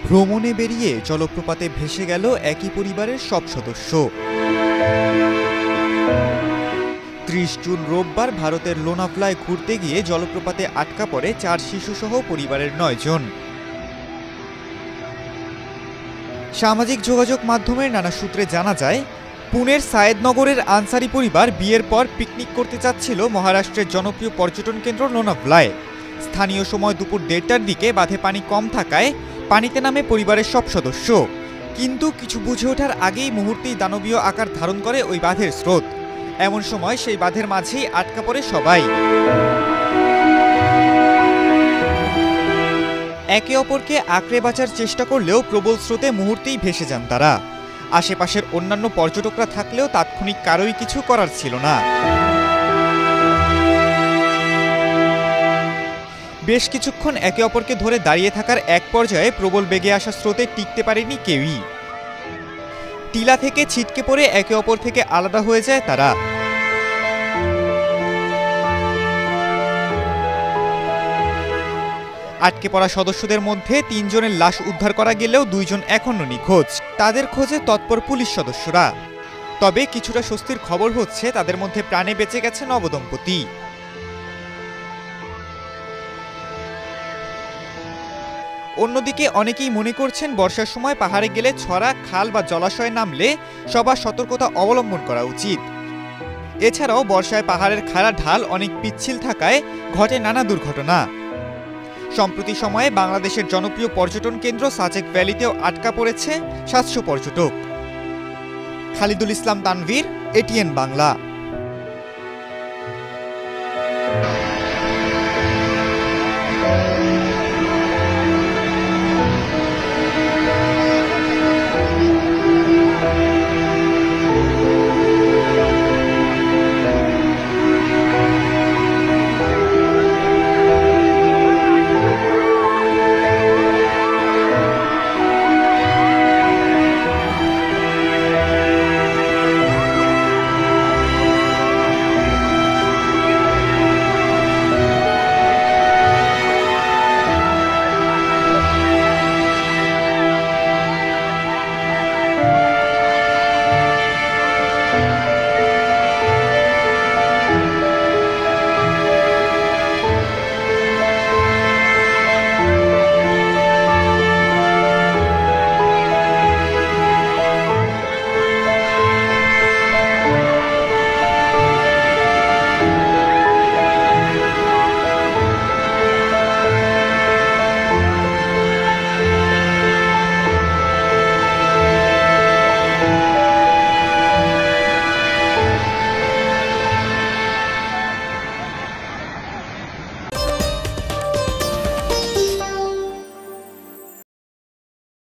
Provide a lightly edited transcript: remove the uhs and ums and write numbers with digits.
ভ্রমণে বেরিয়ে জলপ্রপাতে ভেসে গেল একই পরিবারের সব সদস্য। ৩০ জুন রোববার ভারতের লোনাভলায় ঘুরতে গিয়ে জলপ্রপাতে আটকা পড়ে ৪ শিশুসহ পরিবারের ৯ জন। সামাজিক যোগাযোগ মাধ্যমের নানা সূত্রে জানা যায়, পুনের সায়েদনগরের আনসারি পরিবার বিয়ের পর পিকনিক করতে চাচ্ছিল মহারাষ্ট্রের জনপ্রিয় পর্যটন কেন্দ্র লোনাভলায়। স্থানীয় সময় দুপুর ১:৩০টার দিকে বাঁধে পানি কম থাকায় পানিতে নামে পরিবারের সব সদস্য। কিন্তু কিছু বুঝে ওঠার আগেই মুহূর্তেই দানবীয় আকার ধারণ করে ওই বাঁধের স্রোত। এমন সময় সেই বাঁধের মাঝেই আটকা পড়ে সবাই। একে অপরকে আঁকড়ে বাঁচার চেষ্টা করলেও প্রবল স্রোতে মুহূর্তেই ভেসে যান তারা। আশেপাশের অন্যান্য পর্যটকরা থাকলেও তাৎক্ষণিক কারোই কিছু করার ছিল না। বেশ কিছুক্ষণ একে অপরকে ধরে দাঁড়িয়ে থাকার এক পর্যায়ে প্রবল বেগে আসা স্রোতে টিকতে পারেনি কেউই। টিলা থেকে ছিটকে পড়ে একে অপর থেকে আলাদা হয়ে যায় তারা। আটকে পড়া সদস্যদের মধ্যে ৩ জনের লাশ উদ্ধার করা গেলেও ২ জন এখনো নিখোঁজ। তাদের খোঁজে তৎপর পুলিশ সদস্যরা। তবে কিছুটা স্বস্তির খবর হচ্ছে, তাদের মধ্যে প্রাণে বেঁচে গেছে নবদম্পতি। অন্যদিকে অনেকেই মনে করছেন, বর্ষার সময় পাহাড়ে গেলে ছড়া, খাল বা জলাশয়ে নামলে সবার সতর্কতা অবলম্বন করা উচিত। এছাড়াও বর্ষায় পাহাড়ের খাড়া ঢাল অনেক পিচ্ছিল থাকায় ঘটে নানা দুর্ঘটনা। সম্প্রতি সময়ে বাংলাদেশের জনপ্রিয় পর্যটন কেন্দ্র সাজেক ভ্যালিতেও আটকা পড়েছে ৭০০ পর্যটক। খালিদুল ইসলাম তানভীর, এটিএন বাংলা।